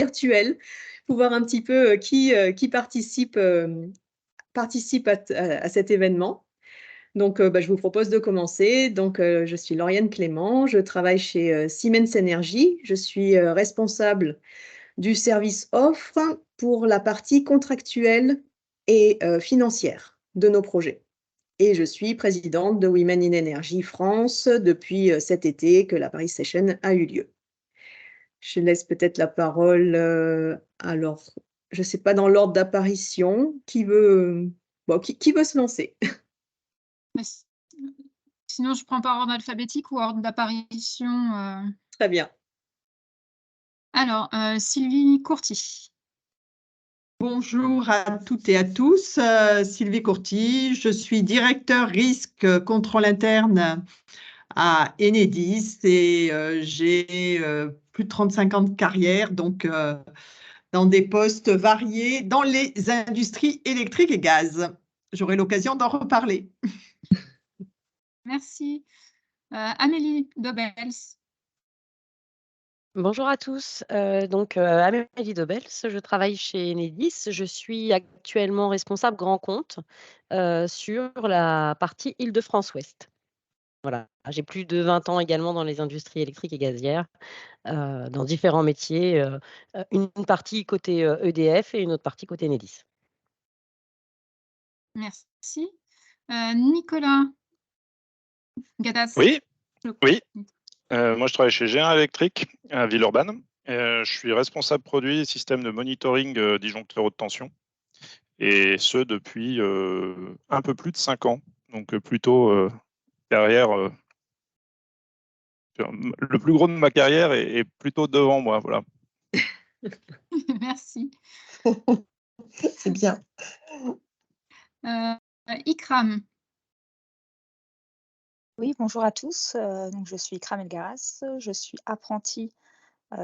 virtuel pour voir un petit peu qui participe à cet événement. Donc, je vous propose de commencer. Donc, je suis Lauriane Clément, je travaille chez Siemens Energy. Je suis responsable du service offre pour la partie contractuelle et financière de nos projets. Et je suis présidente de Women in Energy France depuis cet été que la Paris Session a eu lieu. Je laisse peut-être la parole, alors, je ne sais pas dans l'ordre d'apparition, qui veut se lancer? Sinon, je prends par ordre alphabétique ou ordre d'apparition. Très bien. Alors, Sylvie Courty. Bonjour à toutes et à tous, Sylvie Courty, je suis directeur risque contrôle interne à Enedis et j'ai plus de 35 ans de carrière, donc dans des postes variés dans les industries électriques et gaz. J'aurai l'occasion d'en reparler. Merci. Amélie Dobels. Bonjour à tous, Amélie Dobels, je travaille chez Enedis. Je suis actuellement responsable grand compte sur la partie Île-de-France-Ouest. Voilà, j'ai plus de 20 ans également dans les industries électriques et gazières, dans différents métiers, une partie côté EDF et une autre partie côté Enedis. Merci. Nicolas Gadas. Oui. Moi, je travaille chez Géant Électrique à Villeurbanne. Je suis responsable produit et système de monitoring disjoncteurs haute tension. Et ce, depuis un peu plus de 5 ans. Donc, plutôt derrière. Le plus gros de ma carrière est plutôt devant moi. Voilà. Merci. C'est bien. Ikram. Oui, bonjour à tous. Donc je suis Ikram Elgaras. Je suis apprentie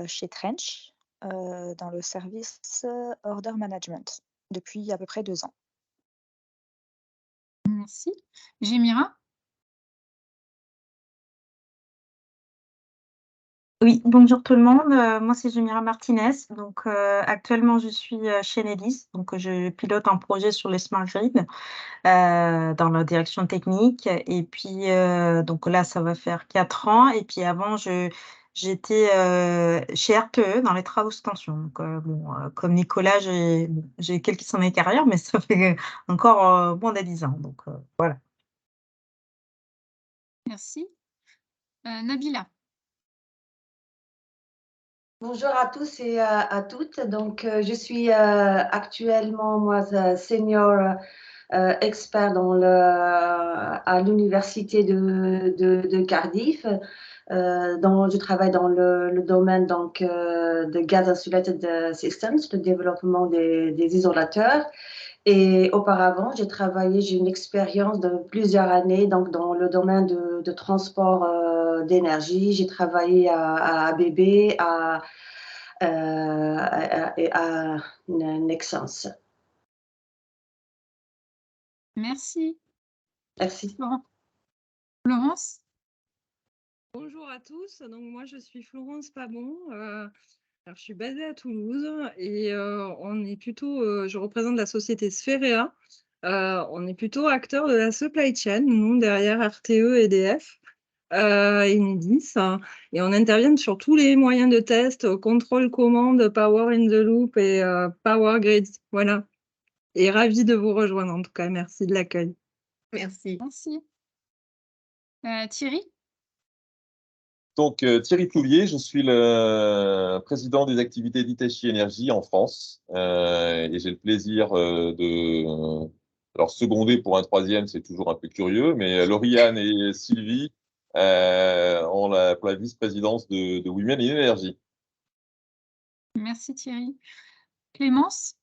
chez Trench dans le service Order Management depuis à peu près 2 ans. Merci. Jemira. Oui, bonjour tout le monde. Moi, c'est Jemira Martinez. Donc, actuellement, je suis chez Enedis. Donc, je pilote un projet sur les smart grid dans la direction technique. Et puis, donc là, ça va faire 4 ans. Et puis, avant, j'étais chez RTE dans les travaux sous tension. Donc, comme Nicolas, j'ai quelques années de carrière, mais ça fait encore moins de 10 ans. Donc, voilà. Merci. Nabila. Bonjour à tous et à toutes. Donc, je suis actuellement, moi, senior expert à l'université de Cardiff. Je travaille dans le domaine de Gas Insulated Systems, le développement des isolateurs. Et auparavant, j'ai une expérience de plusieurs années donc dans le domaine de transport d'énergie. J'ai travaillé à ABB et à Nexans. Merci. Merci. Florence. Bonjour à tous, donc moi je suis Florence Pabon, alors je suis basée à Toulouse et je représente la société Sphérea. On est plutôt acteur de la supply chain, nous derrière RTE, EDF, Enedis, et on intervient sur tous les moyens de test, contrôle commande, power in the loop et power grid. Voilà. Et ravie de vous rejoindre en tout cas, merci de l'accueil. Merci. Merci. Thierry. Donc, Thierry Toulier, je suis le président des activités d'Hitachi Energy en France et j'ai le plaisir de... Alors, seconder pour un troisième, c'est toujours un peu curieux, mais Lauriane et Sylvie ont pour la vice-présidence de Women in Energy. Merci Thierry. Clémence.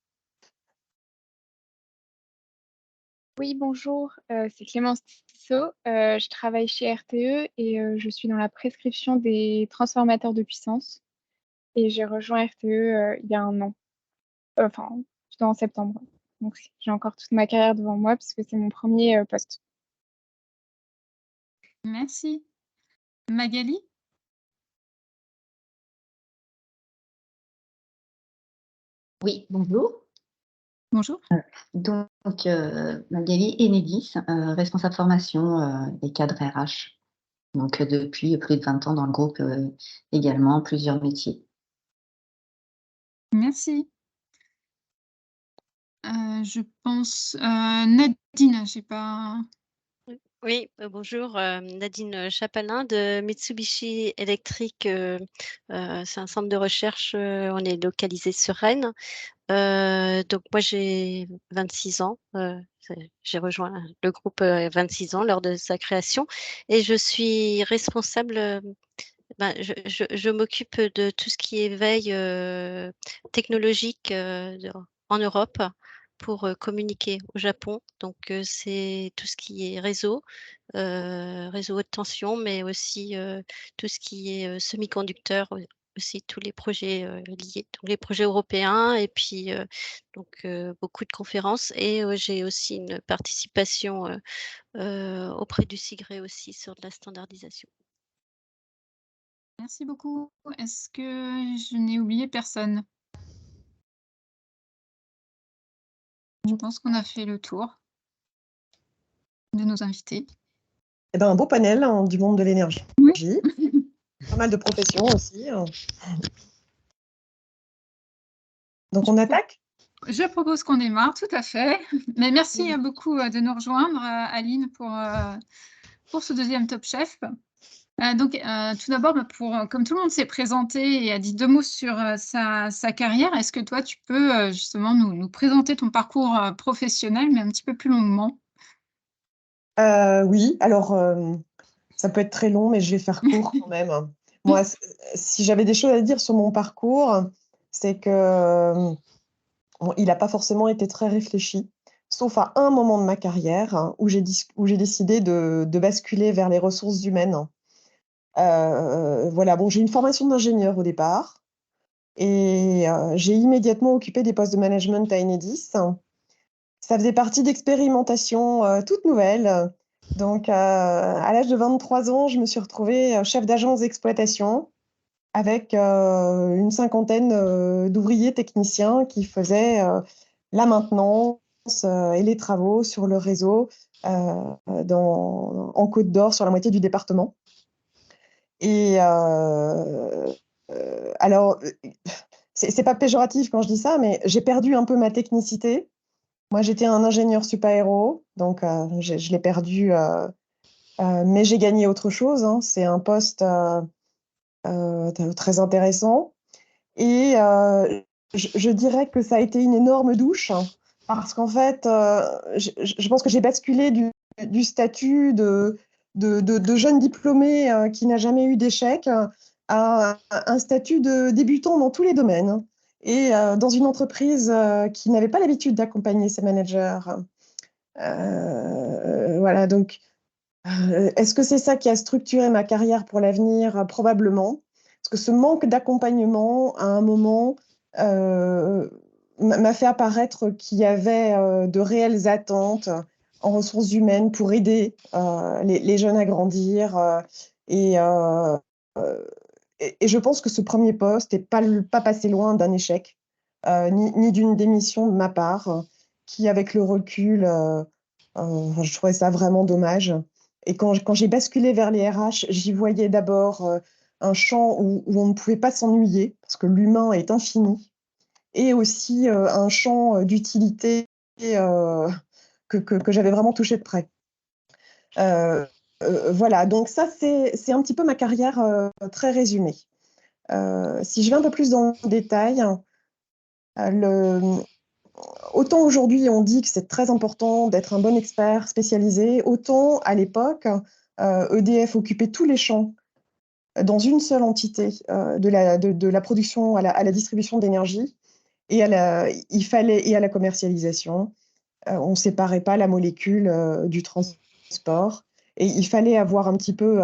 Oui, bonjour, c'est Clémence Tissot. Je travaille chez RTE et je suis dans la prescription des transformateurs de puissance. Et j'ai rejoint RTE il y a 1 an. Enfin, plutôt en septembre. Donc, j'ai encore toute ma carrière devant moi parce que c'est mon premier poste. Merci. Magali. Oui, bonjour. Bonjour. Donc, Magali Enedis, responsable formation et cadre RH. Donc, depuis plus de 20 ans dans le groupe, également plusieurs métiers. Merci. Je pense Nadine, je sais pas. Oui, bonjour, Nadine Chapalin de Mitsubishi Electric. C'est un centre de recherche, on est localisé sur Rennes. Donc moi j'ai 26 ans, j'ai rejoint le groupe 26 ans lors de sa création et je suis responsable, je m'occupe de tout ce qui est veille technologique en Europe pour communiquer au Japon. Donc c'est tout ce qui est réseau haute tension, mais aussi tout ce qui est semi-conducteur, aussi tous les projets liés, donc les projets européens et puis donc beaucoup de conférences et j'ai aussi une participation auprès du SIGRE aussi sur de la standardisation. Merci beaucoup. Est-ce que je n'ai oublié personne? Je pense qu'on a fait le tour de nos invités. Eh ben, un beau panel hein, du monde de l'énergie. Oui. Pas mal de professions aussi. Donc, on attaque? Je propose qu'on démarre, tout à fait. Mais merci beaucoup de nous rejoindre, Aline, pour ce deuxième Top Chef. Donc, tout d'abord, comme tout le monde s'est présenté et a dit 2 mots sur sa carrière, est-ce que toi, tu peux justement nous présenter ton parcours professionnel, mais un petit peu plus longuement? Oui, alors ça peut être très long, mais je vais faire court quand même. Moi, si j'avais des choses à dire sur mon parcours, c'est que il n'a pas forcément été très réfléchi, sauf à un moment de ma carrière hein, où j'ai décidé de basculer vers les ressources humaines. Voilà, bon, j'ai une formation d'ingénieur au départ et j'ai immédiatement occupé des postes de management à Enedis. Ça faisait partie d'expérimentations toutes nouvelles. Donc, à l'âge de 23 ans, je me suis retrouvée chef d'agence d'exploitation avec une cinquantaine d'ouvriers techniciens qui faisaient la maintenance et les travaux sur le réseau en Côte d'Or, sur la moitié du département. Et alors, c'est pas péjoratif quand je dis ça, mais j'ai perdu un peu ma technicité. Moi, j'étais un ingénieur super-héros, donc je l'ai perdu, mais j'ai gagné autre chose. Hein. C'est un poste très intéressant. Et je dirais que ça a été une énorme douche, hein, parce qu'en fait, je pense que j'ai basculé du statut de jeune diplômé qui n'a jamais eu d'échec à un statut de débutant dans tous les domaines. Et dans une entreprise qui n'avait pas l'habitude d'accompagner ses managers. Voilà, donc, est-ce que c'est ça qui a structuré ma carrière pour l'avenir? Probablement. Parce que ce manque d'accompagnement, à un moment, m'a fait apparaître qu'il y avait de réelles attentes en ressources humaines pour aider les jeunes à grandir. Et je pense que ce premier poste n'est pas passé loin d'un échec, ni d'une démission de ma part, qui, avec le recul, je trouvais ça vraiment dommage. Et quand j'ai basculé vers les RH, j'y voyais d'abord un champ où on ne pouvait pas s'ennuyer, parce que l'humain est infini, et aussi un champ d'utilité que j'avais vraiment touché de près. Voilà, donc ça, c'est un petit peu ma carrière très résumée. Si je vais un peu plus dans le détail, autant aujourd'hui on dit que c'est très important d'être un bon expert spécialisé, autant à l'époque, EDF occupait tous les champs dans une seule entité de la production à la distribution d'énergie et à la commercialisation. On ne séparait pas la molécule du transport et il fallait avoir un petit peu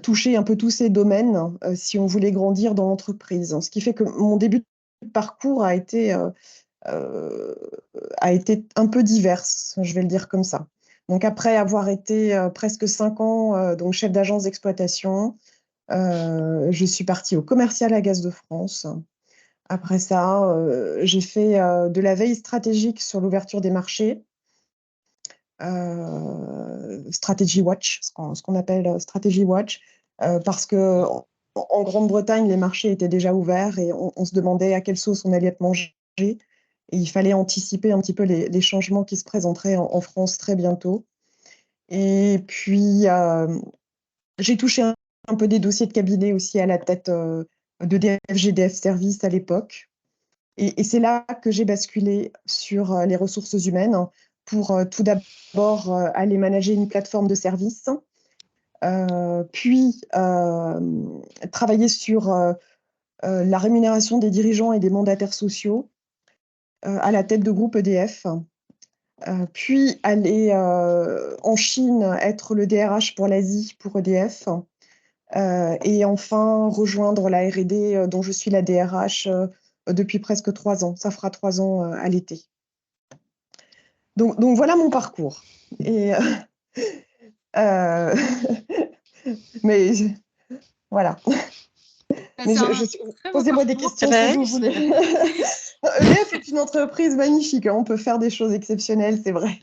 toucher un peu tous ces domaines si on voulait grandir dans l'entreprise. Ce qui fait que mon début de parcours a été un peu diverse, je vais le dire comme ça. Donc après avoir été presque 5 ans donc chef d'agence d'exploitation, je suis partie au commercial à Gaz de France Après ça, j'ai fait de la veille stratégique sur l'ouverture des marchés, Strategy Watch, ce qu'on appelle Strategy Watch, parce que en Grande-Bretagne, les marchés étaient déjà ouverts et on se demandait à quelle sauce on allait être mangé. Et il fallait anticiper un petit peu les changements qui se présenteraient en France très bientôt. Et puis, j'ai touché un peu des dossiers de cabinet aussi à la tête d'EDF GDF Services à l'époque. Et c'est là que j'ai basculé sur les ressources humaines pour tout d'abord aller manager une plateforme de services, puis travailler sur la rémunération des dirigeants et des mandataires sociaux à la tête de groupe EDF, puis aller en Chine être le DRH pour l'Asie pour EDF, et enfin rejoindre la R&D dont je suis la DRH depuis presque 3 ans. Ça fera 3 ans à l'été. Donc voilà mon parcours. Et mais voilà. Mais posez-moi des questions si vous voulez. EDF est une entreprise magnifique. On peut faire des choses exceptionnelles, c'est vrai.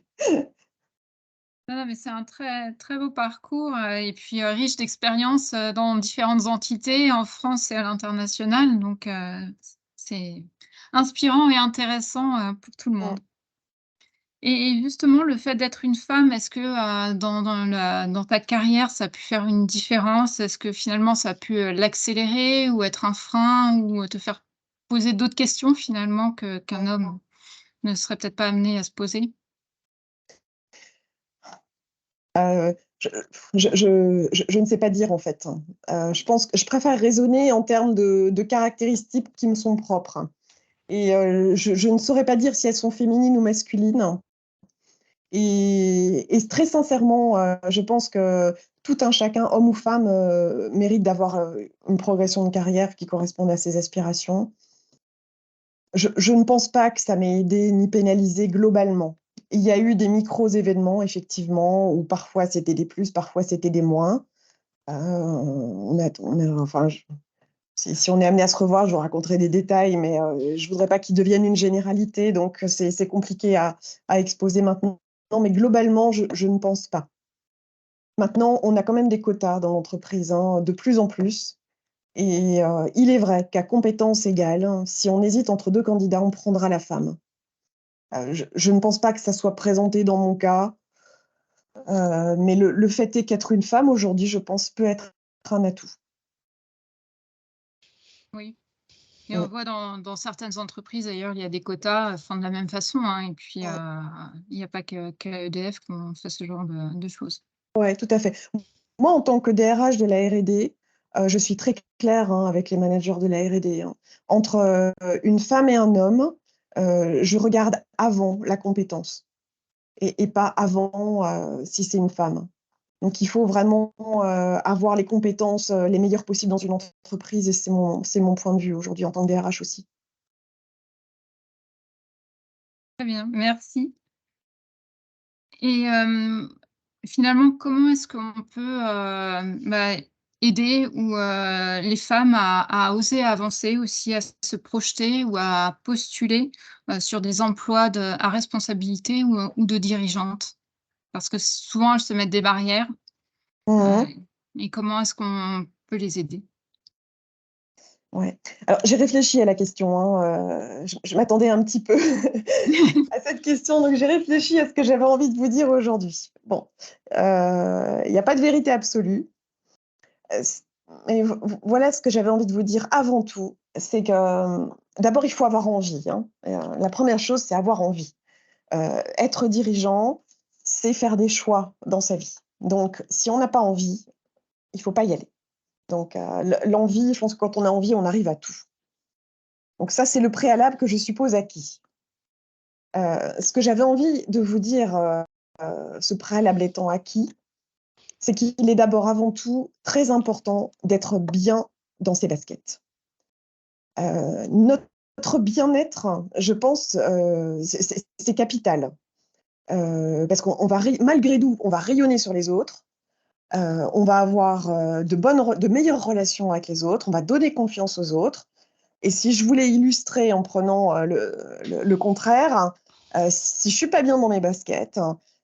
Non, mais c'est un très, très beau parcours et puis riche d'expériences dans différentes entités en France et à l'international. Donc, c'est inspirant et intéressant pour tout le monde. Et justement, le fait d'être une femme, est-ce que dans ta carrière, ça a pu faire une différence? Est-ce que finalement, ça a pu l'accélérer ou être un frein ou te faire poser d'autres questions finalement qu'un homme ne serait peut-être pas amené à se poser? Je ne sais pas dire en fait. Je pense que je préfère raisonner en termes de caractéristiques qui me sont propres. Et je ne saurais pas dire si elles sont féminines ou masculines. Et très sincèrement, je pense que tout un chacun, homme ou femme, mérite d'avoir une progression de carrière qui corresponde à ses aspirations. Je ne pense pas que ça m'ait aidé ni pénalisé globalement. Il y a eu des micros-événements, effectivement, où parfois c'était des plus, parfois c'était des moins. Enfin, si on est amené à se revoir, je vous raconterai des détails, mais je ne voudrais pas qu'ils deviennent une généralité, donc c'est compliqué à exposer maintenant. Mais globalement, je ne pense pas. Maintenant, on a quand même des quotas dans l'entreprise, hein, de plus en plus. Et il est vrai qu'à compétences égales, si on hésite entre 2 candidats, on prendra la femme. Je ne pense pas que ça soit présenté dans mon cas, mais le fait est qu'être une femme aujourd'hui, je pense, peut être un atout. Oui. Et on voit dans certaines entreprises, d'ailleurs, il y a des quotas, de la même façon, hein, et puis il n'y a pas qu'à EDF qu'on fait ce genre de choses. Oui, tout à fait. Moi, en tant que DRH de la R&D, je suis très claire avec les managers de la R&D. Entre une femme et un homme, je regarde avant la compétence et pas avant si c'est une femme. Donc, il faut vraiment avoir les compétences les meilleures possibles dans une entreprise et c'est mon point de vue aujourd'hui en tant que DRH aussi. Très bien, merci. Et finalement, comment est-ce qu'on peut aider les femmes à oser avancer aussi, à se projeter ou à postuler sur des emplois à responsabilité ou de dirigeante? Parce que souvent, elles se mettent des barrières. Et comment est-ce qu'on peut les aider? Ouais. Alors, j'ai réfléchi à la question. Je m'attendais un petit peu à cette question, donc j'ai réfléchi à ce que j'avais envie de vous dire aujourd'hui. Bon, il n'y a pas de vérité absolue. Mais voilà ce que j'avais envie de vous dire avant tout, c'est que d'abord, il faut avoir envie. La première chose, c'est avoir envie. Être dirigeant, c'est faire des choix dans sa vie. Donc, si on n'a pas envie, il ne faut pas y aller. Donc, l'envie, je pense que quand on a envie, on arrive à tout. Donc ça, c'est le préalable que je suppose acquis. Ce que j'avais envie de vous dire, ce préalable étant acquis, c'est qu'il est d'abord avant tout très important d'être bien dans ses baskets. Notre bien-être, je pense, c'est capital. Parce qu'on va, malgré tout, on va rayonner sur les autres, on va avoir de meilleures relations avec les autres, on va donner confiance aux autres, Et si je voulais illustrer en prenant le contraire, si je suis pas bien dans mes baskets,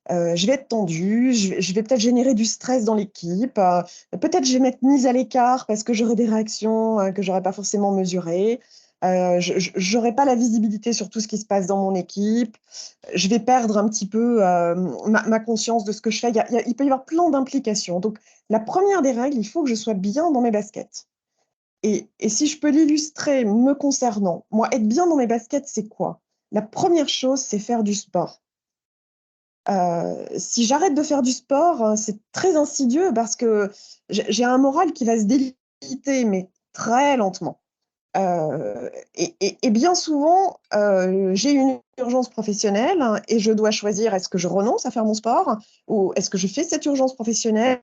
je vais être tendue, je vais peut-être générer du stress dans l'équipe, peut-être je vais m'être mise à l'écart parce que j'aurai des réactions que j'aurais pas forcément mesurées. Je n'aurai pas la visibilité sur tout ce qui se passe dans mon équipe. Je vais perdre un petit peu ma conscience de ce que je fais. Il peut y avoir plein d'implications. Donc, la première des règles, il faut que je sois bien dans mes baskets. Et si je peux l'illustrer me concernant, moi, être bien dans mes baskets, c'est quoi? La première chose, c'est faire du sport. Si j'arrête de faire du sport, c'est très insidieux parce que j'ai un moral qui va se déliter, mais très lentement. Et bien souvent, j'ai une urgence professionnelle et je dois choisir, est-ce que je renonce à faire mon sport ou est-ce que je fais cette urgence professionnelle?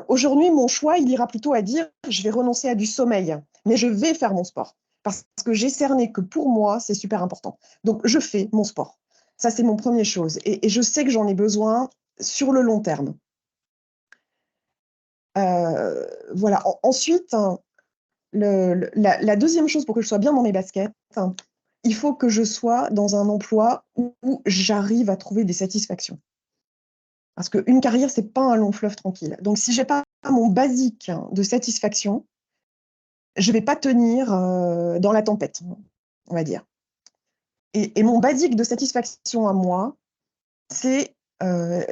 Aujourd'hui, mon choix, il ira plutôt à dire, je vais renoncer à du sommeil, mais je vais faire mon sport parce que j'ai cerné que pour moi, c'est super important. Donc, je fais mon sport. Ça, c'est mon première chose. Et je sais que j'en ai besoin sur le long terme. Voilà. Ensuite, la deuxième chose pour que je sois bien dans mes baskets, il faut que je sois dans un emploi où j'arrive à trouver des satisfactions. Parce qu'une carrière, ce n'est pas un long fleuve tranquille. Donc, si je n'ai pas mon basique de satisfaction, je ne vais pas tenir dans la tempête, on va dire. Et mon basique de satisfaction à moi, c'est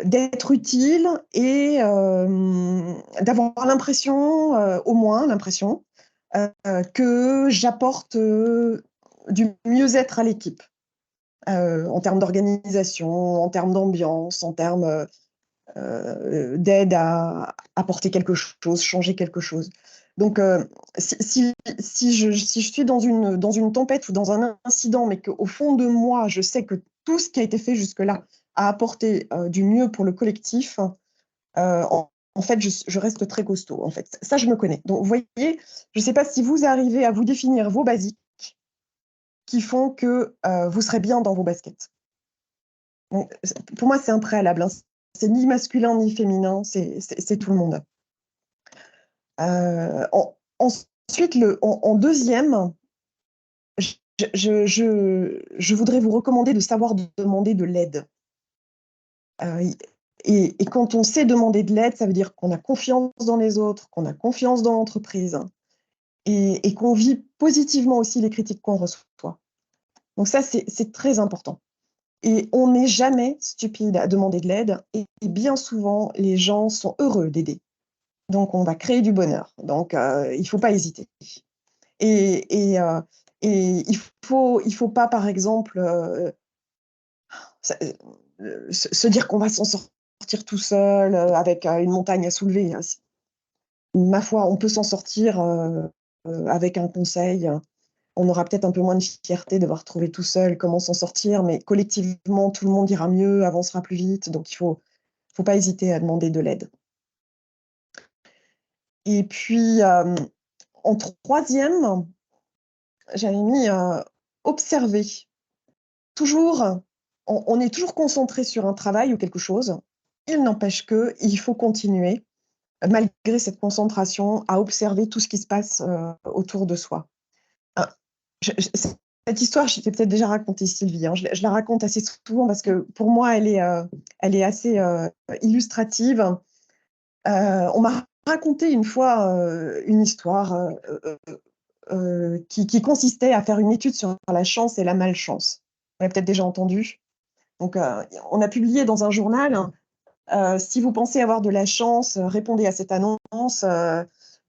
d'être utile et d'avoir l'impression, au moins l'impression, que j'apporte du mieux-être à l'équipe, en termes d'organisation, en termes d'ambiance, en termes d'aide à apporter quelque chose, changer quelque chose. Donc, si je suis dans une tempête ou dans un incident, mais qu'au fond de moi, je sais que tout ce qui a été fait jusque-là a apporté du mieux pour le collectif, en fait, je reste très costaud. En fait, ça, je me connais. Donc, vous voyez, je ne sais pas si vous arrivez à vous définir vos basiques qui font que vous serez bien dans vos baskets. Donc, pour moi, c'est un préalable, hein. C'est ni masculin ni féminin, c'est tout le monde. Ensuite, en deuxième, je voudrais vous recommander de savoir demander de l'aide. Et quand on sait demander de l'aide, ça veut dire qu'on a confiance dans les autres, qu'on a confiance dans l'entreprise et qu'on vit positivement aussi les critiques qu'on reçoit. Donc ça, c'est très important. Et on n'est jamais stupide à demander de l'aide et bien souvent, les gens sont heureux d'aider. Donc, on va créer du bonheur. Donc, il ne faut pas hésiter. Et il faut pas, par exemple, se dire qu'on va s'en sortir tout seul avec une montagne à soulever. Ma foi, on peut s'en sortir avec un conseil. On aura peut-être un peu moins de fierté d'avoir trouvé tout seul comment s'en sortir, mais collectivement, tout le monde ira mieux, avancera plus vite. Donc, il ne faut pas hésiter à demander de l'aide. Et puis, en troisième, j'avais mis observer. Toujours, on est toujours concentré sur un travail ou quelque chose. Il n'empêche qu'il faut continuer, malgré cette concentration, à observer tout ce qui se passe autour de soi. Cette histoire, je t'ai peut-être déjà racontée, Sylvie. Hein. Je la raconte assez souvent parce que pour moi, elle est assez illustrative. On m'a raconté une fois une histoire qui consistait à faire une étude sur la chance et la malchance. Vous l'avez peut-être déjà entendu. Donc, on a publié dans un journal, si vous pensez avoir de la chance, répondez à cette annonce.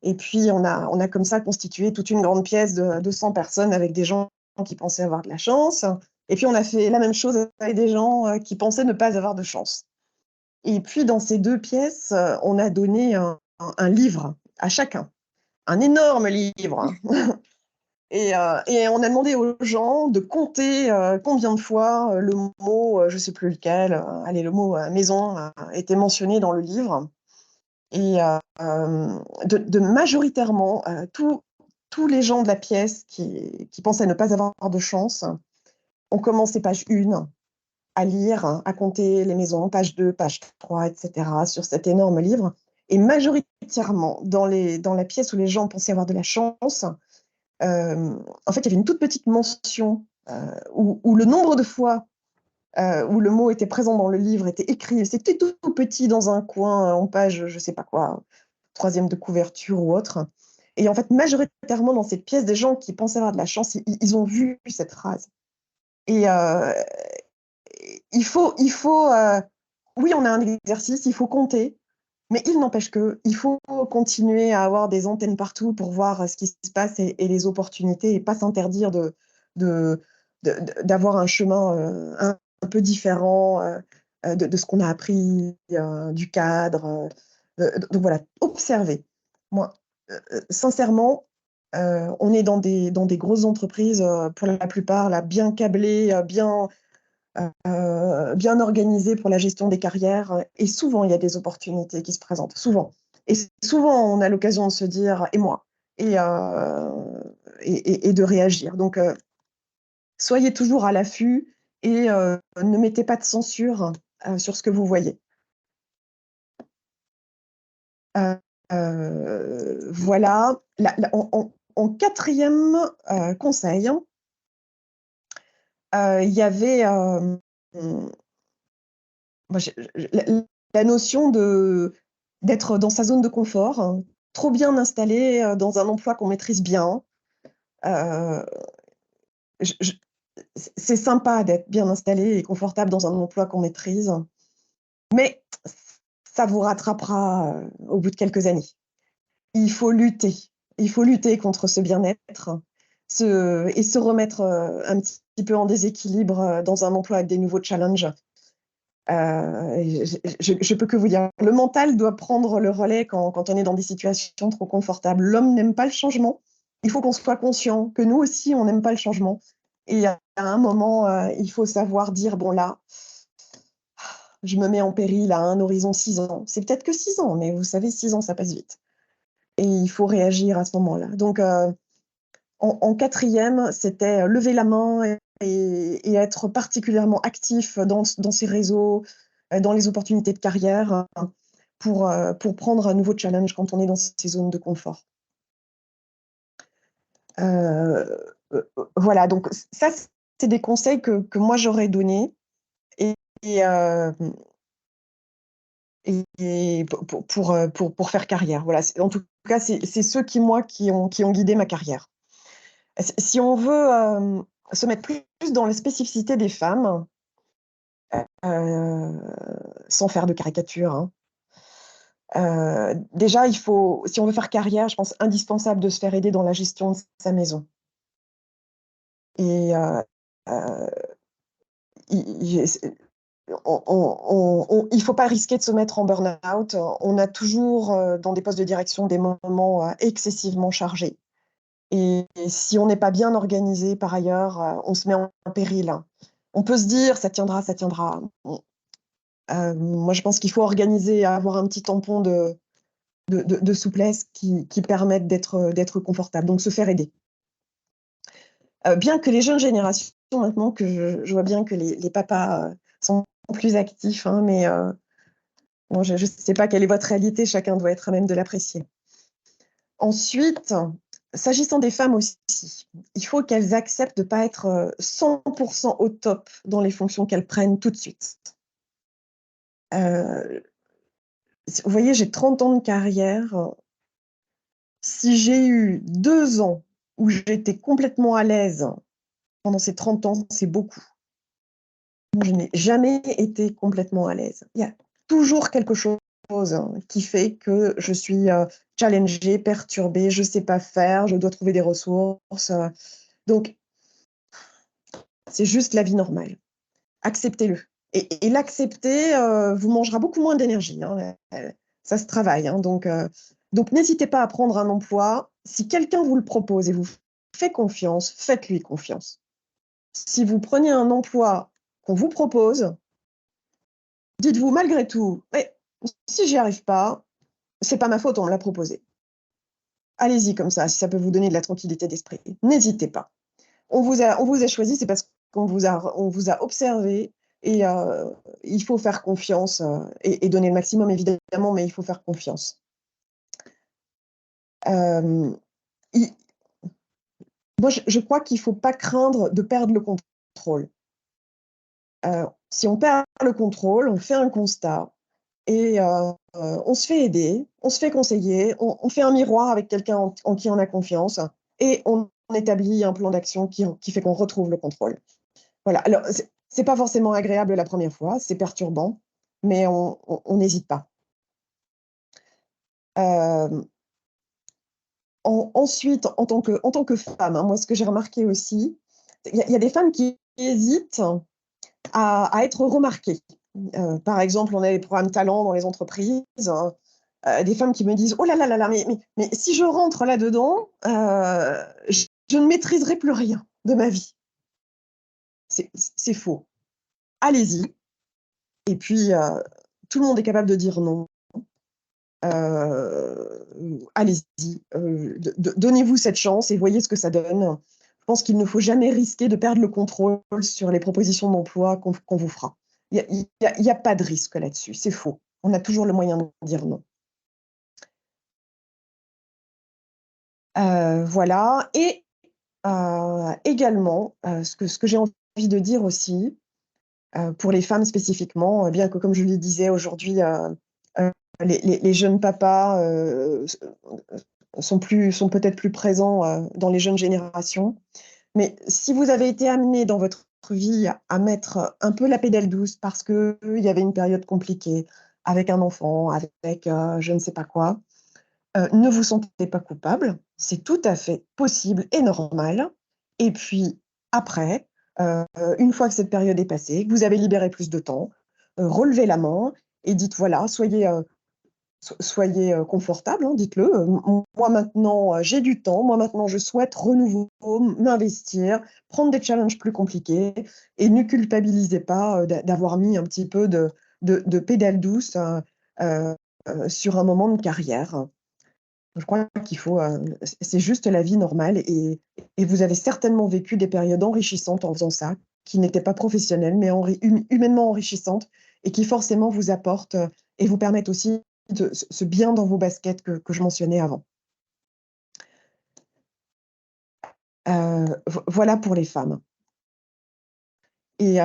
Et puis, on a comme ça constitué toute une grande pièce de 100 personnes avec des gens qui pensaient avoir de la chance. Et puis, on a fait la même chose avec des gens qui pensaient ne pas avoir de chance. Et puis, dans ces deux pièces, on a donné un livre à chacun, un énorme livre. Et on a demandé aux gens de compter combien de fois le mot, je ne sais plus lequel, le mot maison était mentionné dans le livre. Et de majoritairement, tous les gens de la pièce qui pensaient ne pas avoir de chance ont commencé page 1 à lire, à compter les maisons, page 2, page 3, etc., sur cet énorme livre. Et majoritairement, dans la pièce où les gens pensaient avoir de la chance, en fait, il y avait une toute petite mention où le nombre de fois où le mot était présent dans le livre était écrit. C'était tout petit dans un coin, en page, je ne sais pas quoi, 3e de couverture ou autre. Et en fait, majoritairement dans cette pièce, des gens qui pensaient avoir de la chance, ils ont vu cette phrase. Et il faut oui, on a un exercice, il faut compter, mais il n'empêche qu'il faut continuer à avoir des antennes partout pour voir ce qui se passe et les opportunités et pas s'interdire d'avoir un chemin un peu différent de ce qu'on a appris, du cadre. Donc voilà, observer. Moi, sincèrement, on est dans des grosses entreprises, pour la plupart, là, bien câblées, bien organisées pour la gestion des carrières. Et souvent, il y a des opportunités qui se présentent, souvent. Et souvent, on a l'occasion de se dire « et moi ?» et de réagir. Donc, soyez toujours à l'affût et ne mettez pas de censure sur ce que vous voyez. Voilà. En 4e conseil, il y avait la notion d'être dans sa zone de confort, hein, trop bien installé dans un emploi qu'on maîtrise bien. C'est sympa d'être bien installé et confortable dans un emploi qu'on maîtrise, mais ça vous rattrapera au bout de quelques années. Il faut lutter contre ce bien-être et se remettre un petit peu en déséquilibre dans un emploi avec des nouveaux challenges. Je peux que vous dire, le mental doit prendre le relais quand on est dans des situations trop confortables. L'homme n'aime pas le changement. Il faut qu'on soit conscient que nous aussi, on n'aime pas le changement. Et à un moment, il faut savoir dire, bon là, je me mets en péril à un horizon 6 ans. C'est peut-être que 6 ans, mais vous savez, 6 ans, ça passe vite. Et il faut réagir à ce moment-là. Donc, en 4e, c'était lever la main et être particulièrement actif dans ces réseaux, dans les opportunités de carrière, pour prendre un nouveau challenge quand on est dans ces zones de confort. Voilà, donc ça, c'est des conseils que moi j'aurais donnés pour faire carrière. Voilà, en tout cas, c'est ceux qui ont guidé ma carrière. Si on veut se mettre plus dans les spécificités des femmes, sans faire de caricature, hein, déjà, si on veut faire carrière, je pense indispensable de se faire aider dans la gestion de sa maison. Et il ne faut pas risquer de se mettre en burn-out. On a toujours, dans des postes de direction, des moments excessivement chargés. Et si on n'est pas bien organisé par ailleurs, on se met en péril. On peut se dire, ça tiendra, ça tiendra. Moi, je pense qu'il faut organiser, avoir un petit tampon de souplesse qui permettent d'être confortable, donc se faire aider. Bien que les jeunes générations, maintenant que je vois bien que les papas sont plus actifs, hein, mais bon, je ne sais pas quelle est votre réalité, chacun doit être à même de l'apprécier. Ensuite, s'agissant des femmes aussi, il faut qu'elles acceptent de ne pas être 100% au top dans les fonctions qu'elles prennent tout de suite. Vous voyez, j'ai 30 ans de carrière. Si j'ai eu 2 ans où j'étais complètement à l'aise pendant ces 30 ans, c'est beaucoup. Je n'ai jamais été complètement à l'aise. Il y a toujours quelque chose qui fait que je suis challengée, perturbée, je ne sais pas faire, je dois trouver des ressources. Donc, c'est juste la vie normale. Acceptez-le. Et l'accepter vous mangera beaucoup moins d'énergie. Hein. Ça se travaille. Hein. Donc, n'hésitez pas à prendre un emploi. Si quelqu'un vous le propose et vous fait confiance, faites-lui confiance. Si vous prenez un emploi qu'on vous propose, dites-vous malgré tout, si j'y arrive pas, c'est pas ma faute, on me l'a proposé. Allez-y comme ça, si ça peut vous donner de la tranquillité d'esprit. N'hésitez pas. On vous a choisi, c'est parce qu'on vous a observé et il faut faire confiance et donner le maximum, évidemment, mais il faut faire confiance. moi, je crois qu'il ne faut pas craindre de perdre le contrôle. Si on perd le contrôle, on fait un constat et on se fait aider, on se fait conseiller, on fait un miroir avec quelqu'un en qui on a confiance et on établit un plan d'action qui fait qu'on retrouve le contrôle. Voilà. Alors, c'est pas forcément agréable la première fois, c'est perturbant, mais on n'hésite pas. Ensuite, en tant que femme, hein, moi, ce que j'ai remarqué aussi, il y a des femmes qui hésitent à être remarquées. Par exemple, on a des programmes talents dans les entreprises, hein, des femmes qui me disent: «Oh là là là là, mais si je rentre là-dedans, je ne maîtriserai plus rien de ma vie». C'est faux. Allez-y et puis, tout le monde est capable de dire non. Allez-y, donnez-vous cette chance et voyez ce que ça donne. Je pense qu'il ne faut jamais risquer de perdre le contrôle sur les propositions d'emploi qu'on vous fera. Il y a pas de risque là-dessus, c'est faux. On a toujours le moyen de dire non. Voilà et également, ce que j'ai envie de dire aussi, pour les femmes spécifiquement, bien que comme je le disais aujourd'hui, les jeunes papas, sont peut-être plus présents, dans les jeunes générations. Mais si vous avez été amené dans votre vie à mettre un peu la pédale douce parce qu'il y avait une période compliquée avec un enfant, avec, je ne sais pas quoi, ne vous sentez pas coupable. C'est tout à fait possible et normal. Et puis après, une fois que cette période est passée, que vous avez libéré plus de temps, relevez la main et dites voilà, soyez confortable, hein, dites-le. Moi maintenant, j'ai du temps. Moi maintenant, je souhaite renouveau, m'investir, prendre des challenges plus compliqués et ne culpabilisez pas d'avoir mis un petit peu de pédale douce sur un moment de carrière. Je crois qu'il faut, c'est juste la vie normale et vous avez certainement vécu des périodes enrichissantes en faisant ça, qui n'étaient pas professionnelles, mais humainement enrichissantes et qui forcément vous apportent et vous permettent aussi de ce bien dans vos baskets que je mentionnais avant. Voilà pour les femmes. Et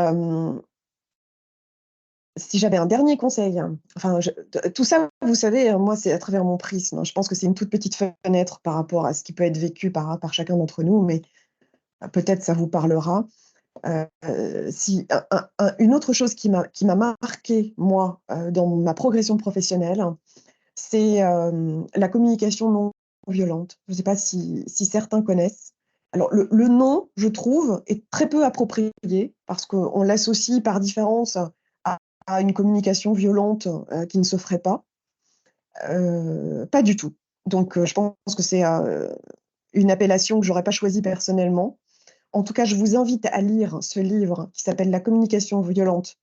si j'avais un dernier conseil, hein, enfin, tout ça, vous savez, moi, c'est à travers mon prisme, hein. Je pense que c'est une toute petite fenêtre par rapport à ce qui peut être vécu par chacun d'entre nous, mais peut-être ça vous parlera. Si une autre chose qui m'a marquée, moi, dans ma progression professionnelle, c'est la communication non violente. Je ne sais pas si certains connaissent. Alors, le nom, je trouve, est très peu approprié parce qu'on l'associe par différence à une communication violente qui ne se ferait pas. Pas du tout. Donc, je pense que c'est une appellation que je n'aurais pas choisie personnellement. En tout cas, je vous invite à lire ce livre qui s'appelle La communication violente,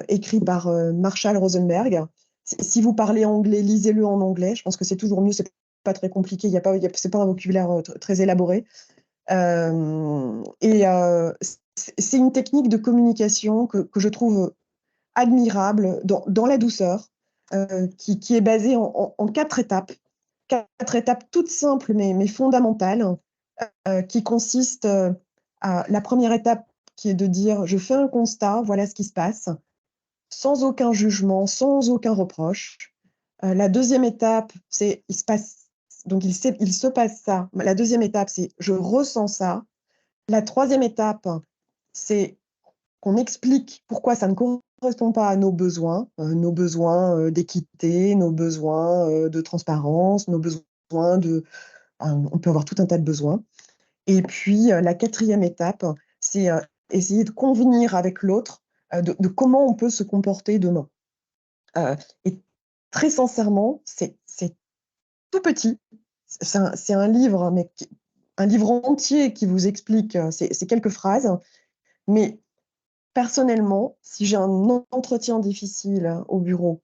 écrit par Marshall Rosenberg. Si vous parlez anglais, lisez-le en anglais. Je pense que c'est toujours mieux. C'est pas très compliqué. C'est pas un vocabulaire très élaboré. C'est une technique de communication que je trouve admirable dans la douceur, qui est basée en 4 étapes. 4 étapes toutes simples mais fondamentales, qui consistent à la première étape qui est de dire: «Je fais un constat, voilà ce qui se passe», sans aucun jugement, sans aucun reproche. La deuxième étape, c'est il se passe ça. La deuxième étape, c'est: «Je ressens ça». La troisième étape, c'est qu'on explique pourquoi ça ne correspond pas à nos besoins d'équité, nos besoins de transparence, nos besoins on peut avoir tout un tas de besoins. Et puis, la quatrième étape, c'est essayer de convenir avec l'autre de comment on peut se comporter demain. Et très sincèrement, c'est tout petit. C'est un livre, mais un livre entier qui vous explique, c'est quelques phrases. Mais personnellement, si j'ai un entretien difficile au bureau,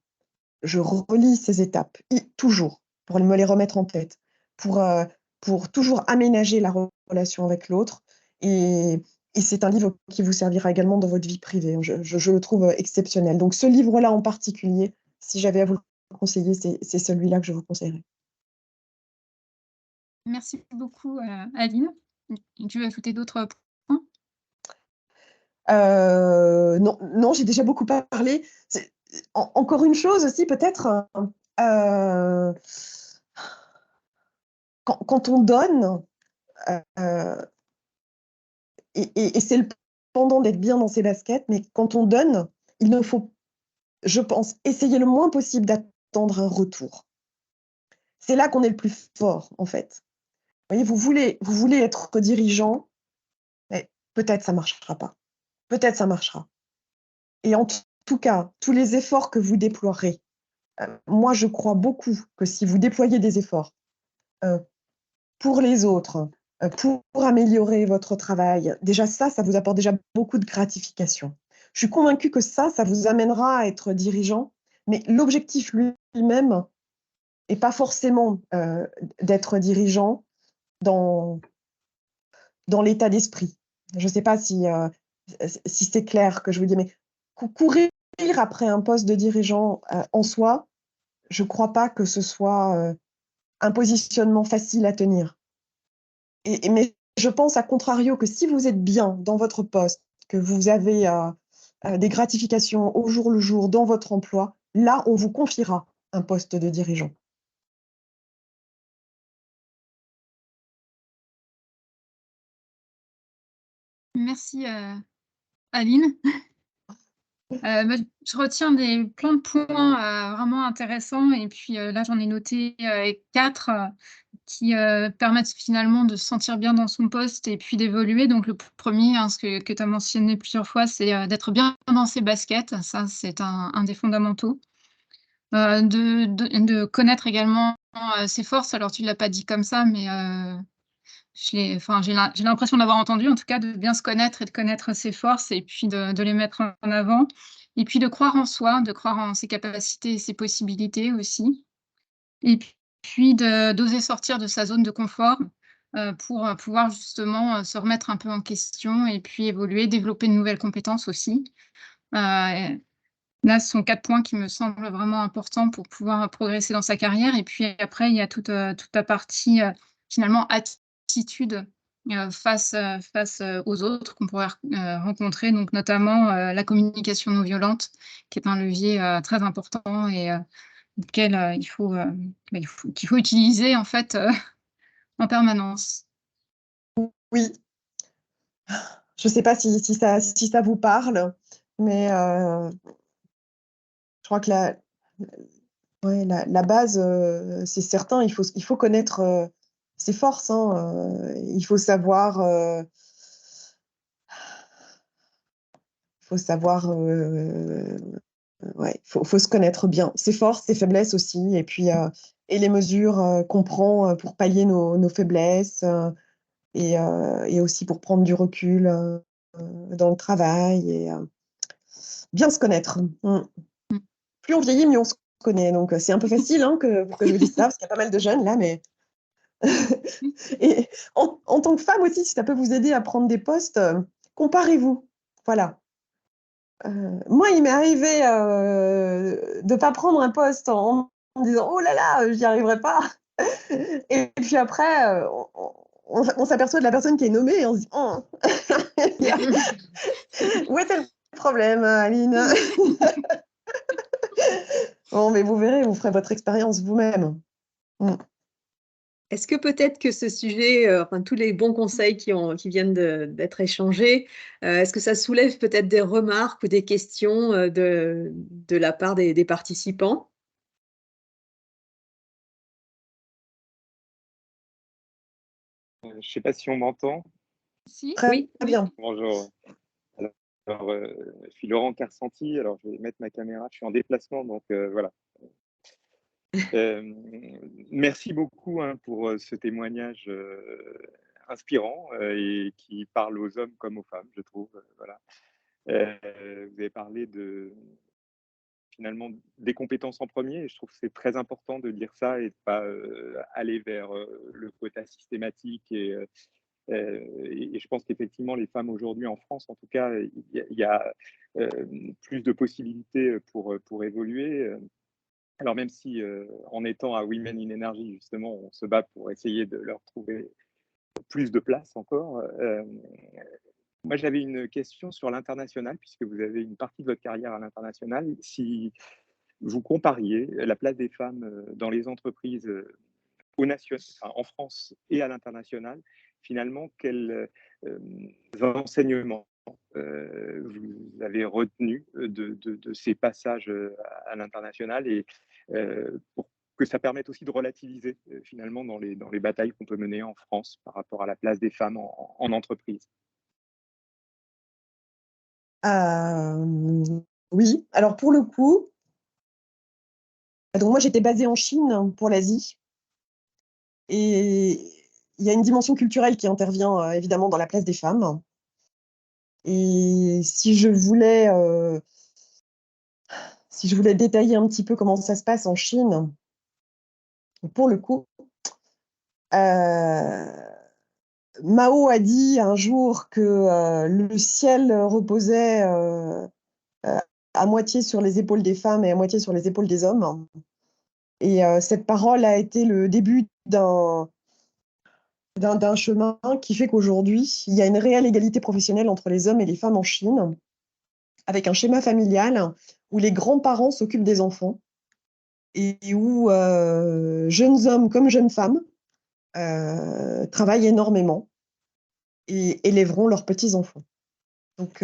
je relis ces étapes, toujours, pour me les remettre en tête, pour toujours aménager la relation avec l'autre. Et c'est un livre qui vous servira également dans votre vie privée. Je le trouve exceptionnel. Donc ce livre-là en particulier, si j'avais à vous le conseiller, c'est celui-là que je vous conseillerais. Merci beaucoup, Aline. Tu veux ajouter d'autres points? Non, non, j'ai déjà beaucoup parlé. Encore une chose aussi, peut-être, quand on donne, et c'est le pendant d'être bien dans ses baskets, mais quand on donne, il ne faut, je pense, essayer le moins possible d'attendre un retour. C'est là qu'on est le plus fort, en fait. Vous voyez, vous voulez être dirigeant, mais peut-être ça ne marchera pas. Peut-être ça marchera. Et en tout cas, tous les efforts que vous déploierez, moi, je crois beaucoup que si vous déployez des efforts pour les autres, pour améliorer votre travail, déjà ça vous apporte déjà beaucoup de gratification. Je suis convaincue que ça vous amènera à être dirigeant, mais l'objectif lui-même n'est pas forcément d'être dirigeant dans l'état d'esprit. Je ne sais pas si c'est clair que je vous dis, mais courir après un poste de dirigeant en soi, je ne crois pas que ce soit un positionnement facile à tenir. Mais je pense, à contrario, que si vous êtes bien dans votre poste, que vous avez des gratifications au jour le jour dans votre emploi, là, on vous confiera un poste de dirigeant. Merci, Aline. Je retiens plein de points vraiment intéressants et puis là, j'en ai noté 4 qui permettent finalement de se sentir bien dans son poste et puis d'évoluer. Donc le premier, ce que tu as mentionné plusieurs fois, c'est d'être bien dans ses baskets. Ça, c'est un des fondamentaux. De connaître également ses forces. Alors tu ne l'as pas dit comme ça, mais j'ai l'impression d'avoir entendu, en tout cas, de bien se connaître et de connaître ses forces et puis de les mettre en avant. Et puis de croire en soi, de croire en ses capacités et ses possibilités aussi. Et puis d'oser sortir de sa zone de confort pour pouvoir justement se remettre un peu en question et puis évoluer, développer de nouvelles compétences aussi. Là, ce sont 4 points qui me semblent vraiment importants pour pouvoir progresser dans sa carrière. Et puis après, il y a toute la partie finalement attitude face aux autres qu'on pourrait rencontrer, donc notamment la communication non violente, qui est un levier très important et auquel qu'il faut utiliser en fait en permanence. Oui. Je ne sais pas si ça vous parle, mais je crois que la base, c'est certain, il faut connaître ses forces, hein, il faut savoir, ouais, faut se connaître bien, ses forces, ses faiblesses aussi, et puis et les mesures qu'on prend pour pallier nos faiblesses, et aussi pour prendre du recul dans le travail, et bien se connaître. Plus on vieillit, mieux on se connaît. Donc, c'est un peu facile hein, que je vous dise ça, parce qu'il y a pas mal de jeunes là, mais et en tant que femme aussi, si ça peut vous aider à prendre des postes, comparez-vous. Voilà. Moi, il m'est arrivé de ne pas prendre un poste en me disant « Oh là là, j'y arriverai pas !» Et puis après, on s'aperçoit de la personne qui est nommée et on se dit « Oh !» Où était le problème, Aline? Bon, mais vous verrez, vous ferez votre expérience vous-même. Est-ce que peut-être que ce sujet, enfin tous les bons conseils qui viennent d'être échangés, est-ce que ça soulève peut-être des remarques ou des questions de la part des participants? Je ne sais pas si on m'entend. Si. Très bien. Bonjour. Alors, je suis Laurent Carsanti. Alors, je vais mettre ma caméra. Je suis en déplacement, donc voilà. Merci beaucoup pour ce témoignage inspirant et qui parle aux hommes comme aux femmes, je trouve. Voilà. Vous avez parlé finalement des compétences en premier, et je trouve que c'est très important de dire ça et de pas aller vers le quota systématique et je pense qu'effectivement, les femmes aujourd'hui en France, en tout cas, il y a plus de possibilités pour évoluer. Alors même si en étant à Women in Energy, justement, on se bat pour essayer de leur trouver plus de place encore, moi j'avais une question sur l'international, puisque vous avez une partie de votre carrière à l'international. Si vous compariez la place des femmes dans les entreprises en France et à l'international, finalement, quels enseignements vous avez retenus de ces passages à l'international et pour que ça permette aussi de relativiser finalement dans les batailles qu'on peut mener en France par rapport à la place des femmes en entreprise. Oui, alors pour le coup, donc moi j'étais basée en Chine pour l'Asie et il y a une dimension culturelle qui intervient évidemment dans la place des femmes. Et si je voulais détailler un petit peu comment ça se passe en Chine, pour le coup, Mao a dit un jour que le ciel reposait à moitié sur les épaules des femmes et à moitié sur les épaules des hommes. Et cette parole a été le début d'un chemin qui fait qu'aujourd'hui, il y a une réelle égalité professionnelle entre les hommes et les femmes en Chine, avec un schéma familial où les grands-parents s'occupent des enfants et où jeunes hommes comme jeunes femmes travaillent énormément et élèveront leurs petits-enfants. Donc,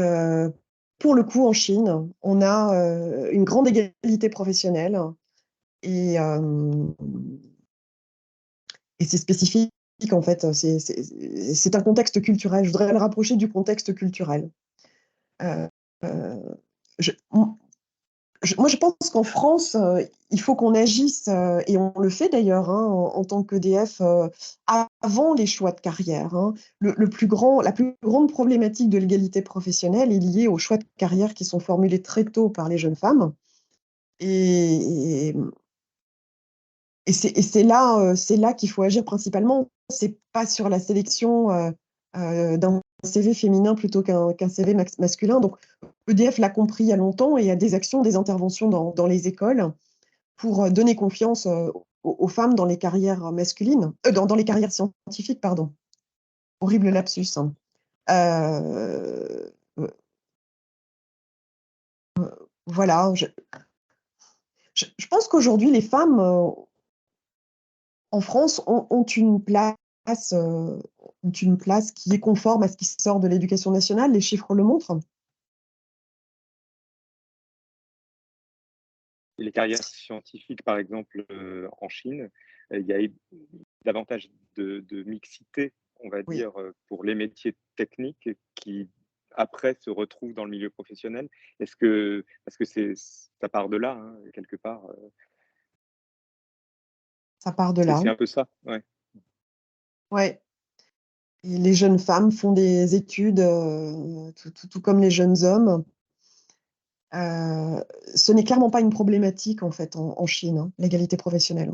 pour le coup, en Chine, on a une grande égalité professionnelle et c'est spécifique, en fait. C'est un contexte culturel. Je voudrais le rapprocher du contexte culturel. Euh, euh, je, Moi, je pense qu'en France, il faut qu'on agisse, et on le fait d'ailleurs en tant qu'EDF, avant les choix de carrière. La plus grande problématique de l'égalité professionnelle est liée aux choix de carrière qui sont formulés très tôt par les jeunes femmes. Et, c'est là qu'il faut agir principalement. C'est pas sur la sélection d'un CV féminin plutôt qu'un CV masculin. Donc, EDF l'a compris il y a longtemps et a des actions, des interventions dans les écoles pour donner confiance aux femmes dans les carrières masculines, dans les carrières scientifiques, pardon. Horrible lapsus. Euh, voilà. Je pense qu'aujourd'hui, les femmes en France ont une place qui est conforme à ce qui sort de l'éducation nationale. Les chiffres le montrent. Les carrières scientifiques, par exemple, en Chine, il y a davantage de mixité, on va dire, pour les métiers techniques qui, après, se retrouvent dans le milieu professionnel. Parce que ça part de là, quelque part. Ça part de là. C'est un peu ça, ouais. Ouais. Et les jeunes femmes font des études, tout comme les jeunes hommes. Ce n'est clairement pas une problématique en fait en Chine, l'égalité professionnelle.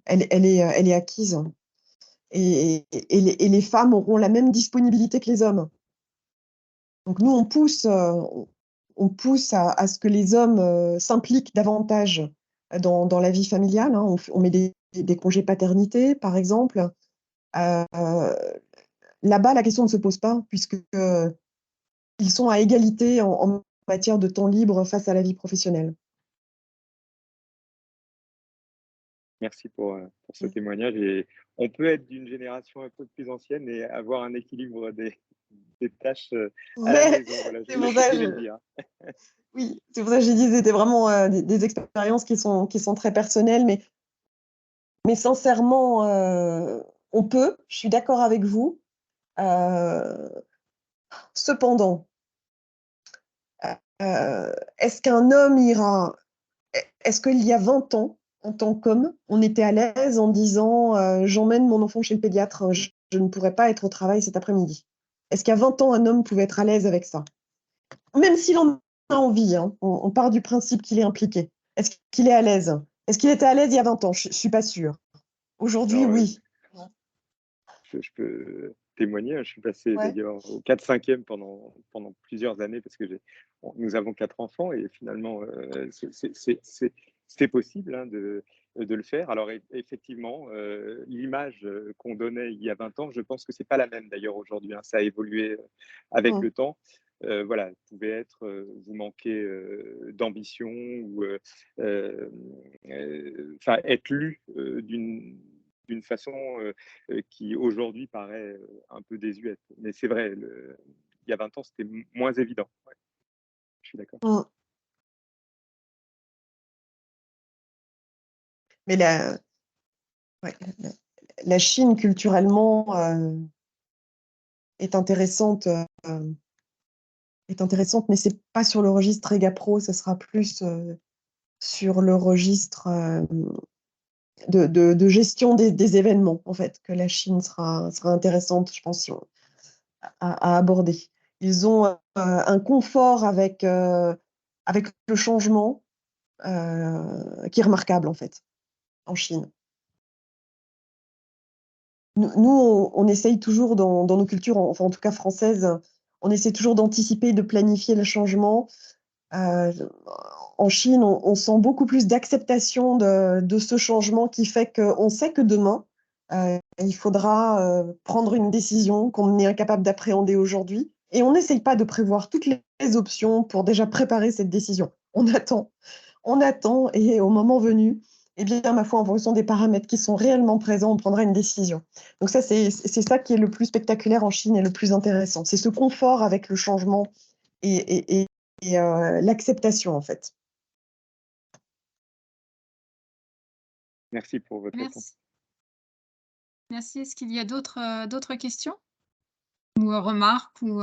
Elle est acquise. Et les femmes auront la même disponibilité que les hommes. Donc nous, on pousse à ce que les hommes s'impliquent davantage dans la vie familiale. On met des congés paternité, par exemple. Là-bas, la question ne se pose pas, puisqu'ils sont à égalité en matière de temps libre face à la vie professionnelle. Merci pour ce témoignage. Et on peut être d'une génération un peu plus ancienne et avoir un équilibre des tâches à la maison. Voilà, je voulais le dire. Oui, c'est pour ça que j'ai dit que c'était vraiment des expériences qui sont très personnelles, mais sincèrement, on peut, je suis d'accord avec vous. Cependant, est-ce qu'un homme ira... Est-ce qu'il y a 20 ans, en tant qu'homme, on était à l'aise en disant j'emmène mon enfant chez le pédiatre, je ne pourrais pas être au travail cet après-midi. Est-ce qu'il y a 20 ans, un homme pouvait être à l'aise avec ça? Même s'il en a envie, on part du principe qu'il est impliqué. Est-ce qu'il est à l'aise? Est-ce qu'il était à l'aise il y a 20 ans? Je ne suis pas sûre. Aujourd'hui, oui. Je peux témoigner. Je suis passé d'ailleurs au 4-5e pendant plusieurs années parce que nous avons 4 enfants et finalement, c'est possible hein, de le faire. Alors effectivement, l'image qu'on donnait il y a 20 ans, je pense que c'est pas la même d'ailleurs aujourd'hui, hein. Ça a évolué avec le temps. Voilà, vous pouvez être, vous manquez d'ambition ou enfin être lu d'une façon qui aujourd'hui paraît un peu désuète. Mais c'est vrai, il y a 20 ans, c'était moins évident. Ouais, je suis d'accord. Mais la Chine, culturellement, est intéressante, mais c'est pas sur le registre Ega Pro, ce sera plus sur le registre de gestion des événements, en fait, que la Chine sera intéressante, je pense, à aborder. Ils ont un confort avec le changement qui est remarquable, en fait, en Chine. Nous, on essaye toujours dans nos cultures, enfin en tout cas françaises, on essaie toujours d'anticiper, de planifier le changement. En Chine, on sent beaucoup plus d'acceptation de ce changement qui fait qu'on sait que demain, il faudra prendre une décision qu'on est incapable d'appréhender aujourd'hui. Et on n'essaye pas de prévoir toutes les options pour déjà préparer cette décision. On attend et au moment venu, eh bien, ma foi, en fonction des paramètres qui sont réellement présents, on prendra une décision. Donc ça, c'est ça qui est le plus spectaculaire en Chine et le plus intéressant. C'est ce confort avec le changement et l'acceptation, en fait. Merci pour votre réponse. Merci. Est-ce qu'il y a d'autres questions ou remarques ou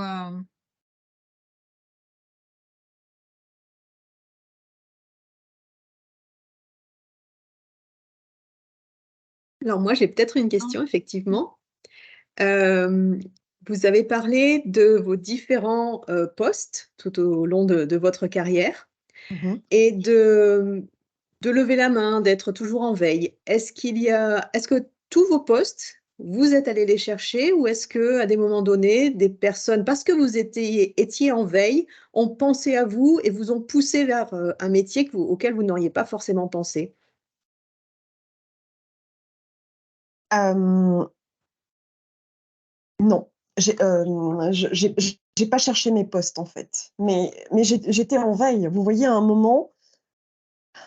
Alors moi, j'ai peut-être une question, effectivement. Vous avez parlé de vos différents postes tout au long de votre carrière et de lever la main, d'être toujours en veille. Est-ce que tous vos postes, vous êtes allés les chercher ou est-ce qu'à des moments donnés, des personnes, parce que vous étiez en veille, ont pensé à vous et vous ont poussé vers un métier auquel vous n'auriez pas forcément pensé? Non, j'ai pas cherché mes postes, en fait, mais j'étais en veille. Vous voyez, à un moment,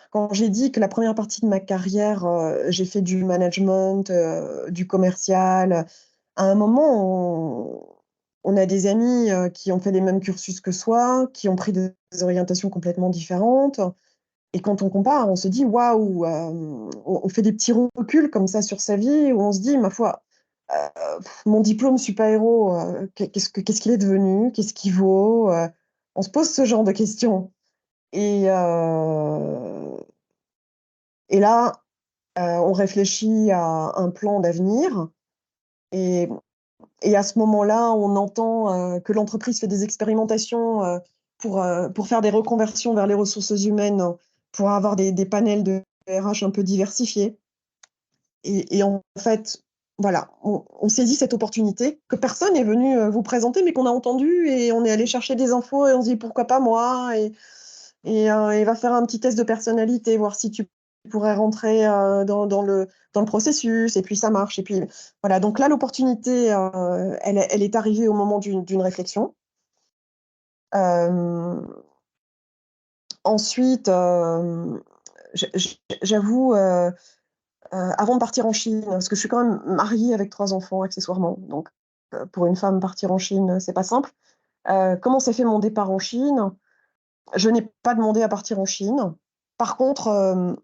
quand j'ai dit que la première partie de ma carrière, j'ai fait du management, du commercial, à un moment, on a des amis qui ont fait les mêmes cursus que soi, qui ont pris des orientations complètement différentes. Et quand on compare, on se dit waouh, on fait des petits reculs comme ça sur sa vie où on se dit, ma foi, mon diplôme super-héros, qu'est-ce qu'il est devenu? Qu'est-ce qu'il vaut? On se pose ce genre de questions. Et là, on réfléchit à un plan d'avenir. Et à ce moment-là, on entend que l'entreprise fait des expérimentations pour faire des reconversions vers les ressources humaines, pour avoir des panels de RH un peu diversifiés. Et en fait, voilà, on saisit cette opportunité que personne n'est venu vous présenter, mais qu'on a entendue et on est allé chercher des infos et on se dit pourquoi pas moi et va faire un petit test de personnalité, voir si tu pourrais rentrer dans le processus et puis ça marche. Et puis voilà, donc là, l'opportunité, elle est arrivée au moment d'une réflexion. Ensuite, j'avoue, avant de partir en Chine, parce que je suis quand même mariée avec 3 enfants accessoirement, donc pour une femme, partir en Chine, c'est pas simple. Comment s'est fait mon départ en Chine? Je n'ai pas demandé à partir en Chine. Par contre,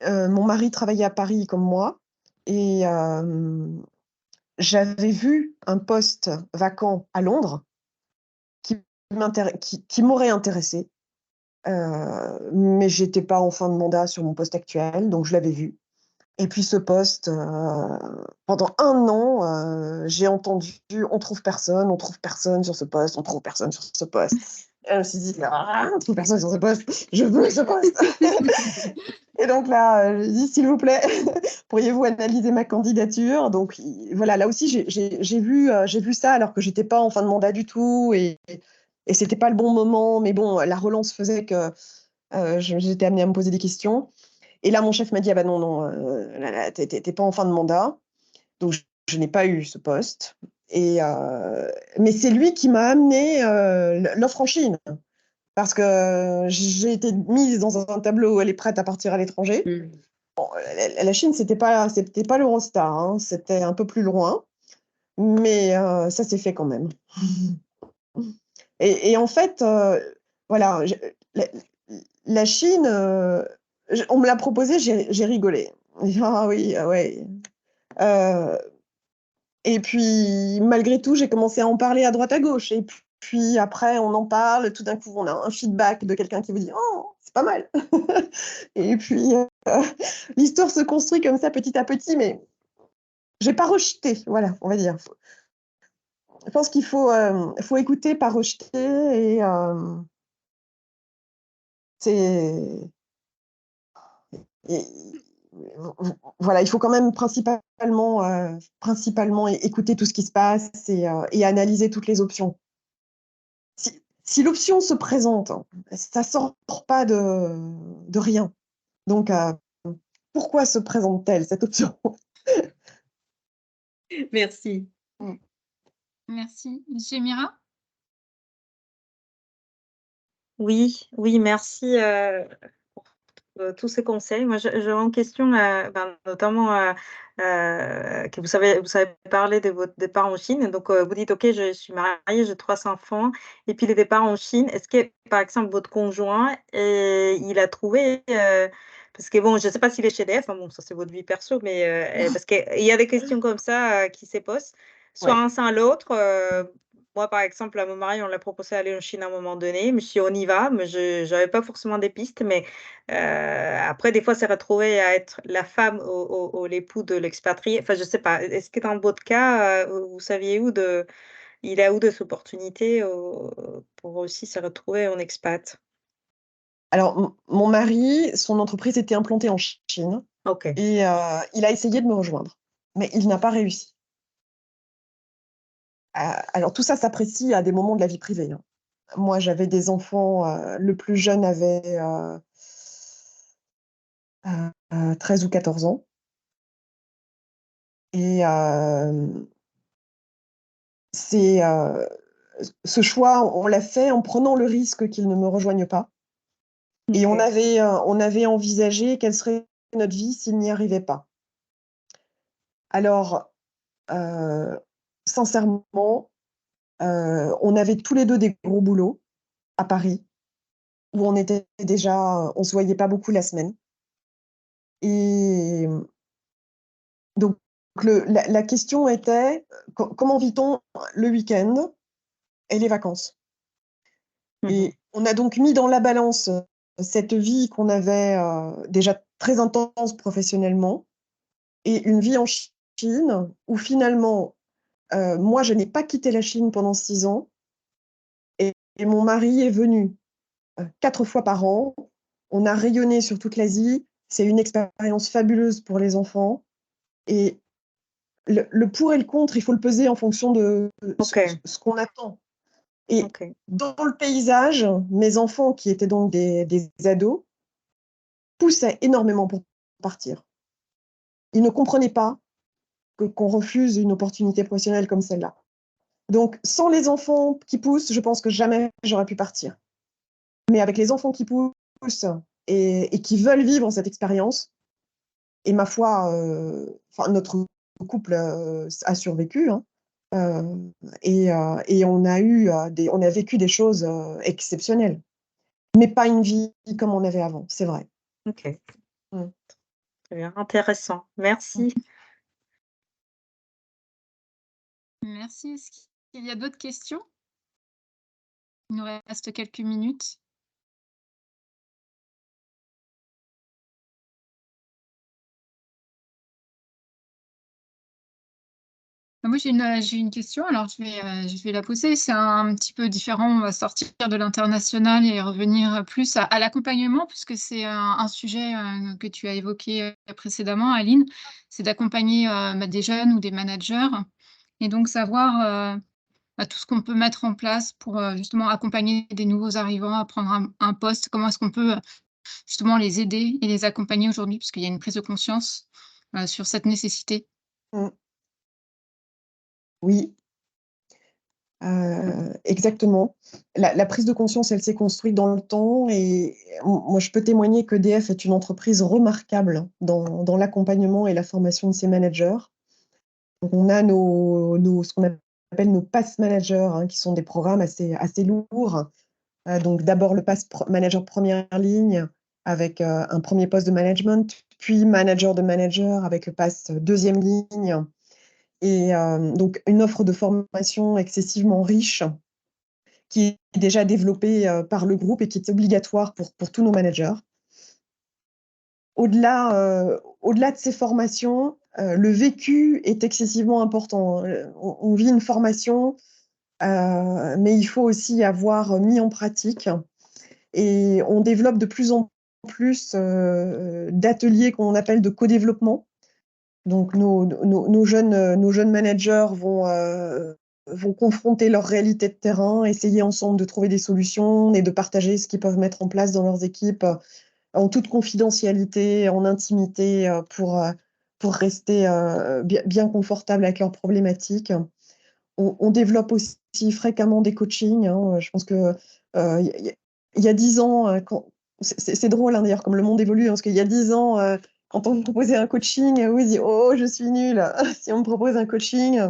mon mari travaillait à Paris comme moi et j'avais vu un poste vacant à Londres qui m'aurait intéressée, mais j'étais pas en fin de mandat sur mon poste actuel, donc je l'avais vu. Et puis ce poste, pendant 1 an, j'ai entendu: «On trouve personne sur ce poste, on trouve personne sur ce poste». Et je me suis dit: «Ah, on trouve personne sur ce poste, je veux ce poste». Et donc là, j'ai dit: «S'il vous plaît, pourriez-vous analyser ma candidature?» Donc voilà, là aussi j'ai vu ça alors que j'étais pas en fin de mandat du tout et c'était pas le bon moment, mais bon, la relance faisait que J'étais amenée à me poser des questions. Et là, mon chef m'a dit, ah bah non, non, t'es pas en fin de mandat. Donc, je n'ai pas eu ce poste. Mais c'est lui qui m'a amené l'offre en Chine. Parce que j'ai été mise dans un tableau où elle est prête à partir à l'étranger. Bon, la Chine, c'était pas l'Eurostar, hein, c'était un peu plus loin. Mais ça s'est fait quand même. Et en fait, voilà, la Chine, on me l'a proposé, j'ai rigolé. Ah oui, ah ouais. Et puis, malgré tout, j'ai commencé à en parler à droite à gauche. Et puis après, on en parle. Tout d'un coup, on a un feedback de quelqu'un qui vous dit oh, c'est pas mal. Et puis, l'histoire se construit comme ça petit à petit, mais j'ai pas rejeté. Voilà, on va dire. Je pense qu'il faut écouter, pas rejeter. Et c'est. Et, voilà, il faut quand même principalement écouter tout ce qui se passe et analyser toutes les options. Si l'option se présente, ça ne sort pas de rien. Donc, pourquoi se présente-t-elle, cette option? Merci. Merci. Jémira? Oui, merci pour tous ces conseils. Moi, j'ai une question, notamment que vous avez parlé de votre départ en Chine. Donc, vous dites, OK, je suis mariée, j'ai 3 enfants. Et puis, le départ en Chine, est-ce que, par exemple, votre conjoint, il a trouvé, parce que bon, je ne sais pas s'il est chez EDF, hein, bon, ça c'est votre vie perso, mais parce qu'il y a des questions comme ça qui se posent, soit Ouais. un, soit l'autre. Moi, par exemple, à mon mari, on l'a proposé d'aller en Chine à un moment donné. Je me suis dit, on y va, mais je n'avais pas forcément des pistes. Mais après, des fois, c'est retrouvé à être la femme ou l'époux de l'expatrié. Enfin, je ne sais pas. Est-ce que dans votre cas, vous saviez il a où des opportunités pour aussi se retrouver en expat? Alors, mon mari, son entreprise était implantée en Chine. OK. Et il a essayé de me rejoindre, mais il n'a pas réussi. Alors, tout ça s'apprécie à des moments de la vie privée, hein. Moi, j'avais des enfants, le plus jeune avait 13 ou 14 ans. Et ce choix, on l'a fait en prenant le risque qu'il ne me rejoigne pas. Et on avait envisagé quelle serait notre vie s'il n'y arrivait pas. Alors, sincèrement, on avait tous les 2 des gros boulots à Paris, où on se voyait pas beaucoup la semaine. Et donc la question était, comment vit-on le week-end et les vacances? Et on a donc mis dans la balance cette vie qu'on avait déjà très intense professionnellement et une vie en Chine où finalement, moi, je n'ai pas quitté la Chine pendant 6 ans et mon mari est venu 4 fois par an. On a rayonné sur toute l'Asie. C'est une expérience fabuleuse pour les enfants. Et le pour et le contre, il faut le peser en fonction de ce qu'on attend. Et dans le paysage, mes enfants, qui étaient donc des ados, poussaient énormément pour partir. Ils ne comprenaient pas qu'on refuse une opportunité professionnelle comme celle-là. Donc, sans les enfants qui poussent, je pense que jamais j'aurais pu partir. Mais avec les enfants qui poussent et qui veulent vivre cette expérience, et ma foi, notre couple a survécu, hein, et on a vécu des choses exceptionnelles, mais pas une vie comme on avait avant, c'est vrai. OK. Très bien, intéressant. Merci. Merci. Est-ce qu'il y a d'autres questions? Il nous reste quelques minutes. Moi, j'ai une question, alors je vais la poser. C'est un petit peu différent, on va sortir de l'international et revenir plus à l'accompagnement, puisque c'est un sujet que tu as évoqué précédemment, Aline, c'est d'accompagner des jeunes ou des managers. Et donc, savoir tout ce qu'on peut mettre en place pour justement accompagner des nouveaux arrivants à prendre un poste. Comment est-ce qu'on peut justement les aider et les accompagner aujourd'hui, puisqu'il y a une prise de conscience sur cette nécessité. Mmh. Oui, exactement. La prise de conscience, elle s'est construite dans le temps et moi, je peux témoigner qu'EDF est une entreprise remarquable dans l'accompagnement et la formation de ses managers. Donc on a ce qu'on appelle nos pass managers, hein, qui sont des programmes assez lourds. Donc d'abord le pass manager première ligne avec un premier poste de management, puis manager de manager avec le pass deuxième ligne. Et donc une offre de formation excessivement riche qui est déjà développée par le groupe et qui est obligatoire pour tous nos managers. Au-delà de ces formations, le vécu est excessivement important. On vit une formation, mais il faut aussi avoir mis en pratique. Et on développe de plus en plus d'ateliers qu'on appelle de co-développement. Donc nos jeunes managers vont confronter leur réalité de terrain, essayer ensemble de trouver des solutions et de partager ce qu'ils peuvent mettre en place dans leurs équipes en toute confidentialité, en intimité, pour rester bien confortable avec leurs problématiques. On développe aussi fréquemment des coachings, hein. Je pense que il y a 10 ans, c'est drôle, hein, d'ailleurs, comme le monde évolue, hein, parce qu'il y a 10 ans, quand on me proposait un coaching, vous dites oh, je suis nulle si on me propose un coaching.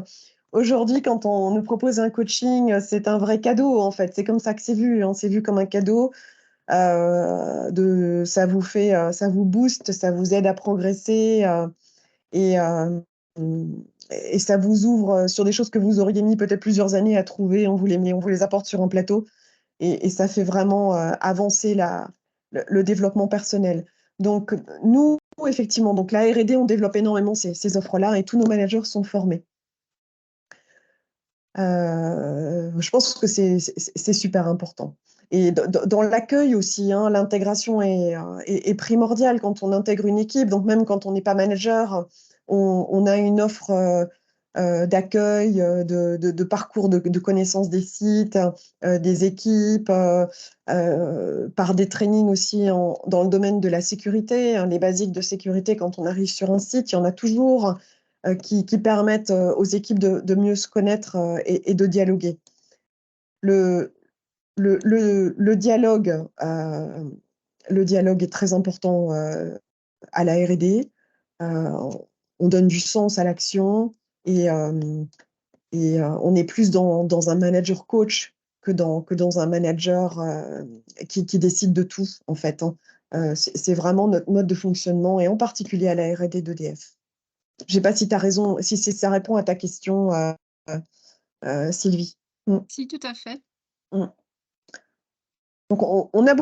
Aujourd'hui, quand on nous propose un coaching, c'est un vrai cadeau, en fait. C'est comme ça que c'est vu, hein. C'est vu comme un cadeau. Ça vous booste, ça vous aide à progresser et, et ça vous ouvre sur des choses que vous auriez mis peut-être plusieurs années à trouver. On vous les apporte sur un plateau et ça fait vraiment avancer le développement personnel. Donc, nous, effectivement, donc la R&D, on développe énormément ces offres-là et tous nos managers sont formés. Je pense que c'est super important. Et dans l'accueil aussi, hein, l'intégration est primordiale quand on intègre une équipe. Donc même quand on n'est pas manager, on a une offre d'accueil, de parcours de connaissance des sites, des équipes, par des trainings aussi dans le domaine de la sécurité, hein, les basiques de sécurité. Quand on arrive sur un site, il y en a toujours qui permettent aux équipes de mieux se connaître et de dialoguer. Le dialogue est très important à la R&D. On donne du sens à l'action et on est plus dans un manager coach que dans un manager qui décide de tout, en fait, hein. C'est vraiment notre mode de fonctionnement et en particulier à la R&D d'EDF. Je ne sais pas si tu as raison, si ça répond à ta question, Sylvie. Si, tout à fait. Donc, on a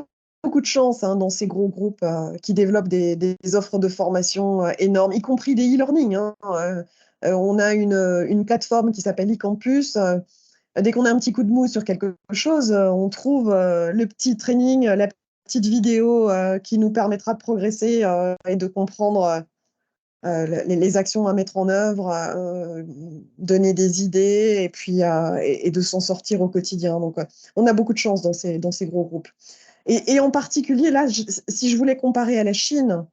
beaucoup de chance, hein, dans ces gros groupes qui développent des offres de formation énormes, y compris des e-learning, hein. On a une plateforme qui s'appelle eCampus. Dès qu'on a un petit coup de mou sur quelque chose, on trouve le petit training, la petite vidéo qui nous permettra de progresser et de comprendre les actions à mettre en œuvre, donner des idées et puis et de s'en sortir au quotidien. Donc, on a beaucoup de chance dans ces gros groupes. Et en particulier, là, si je voulais comparer à la Chine,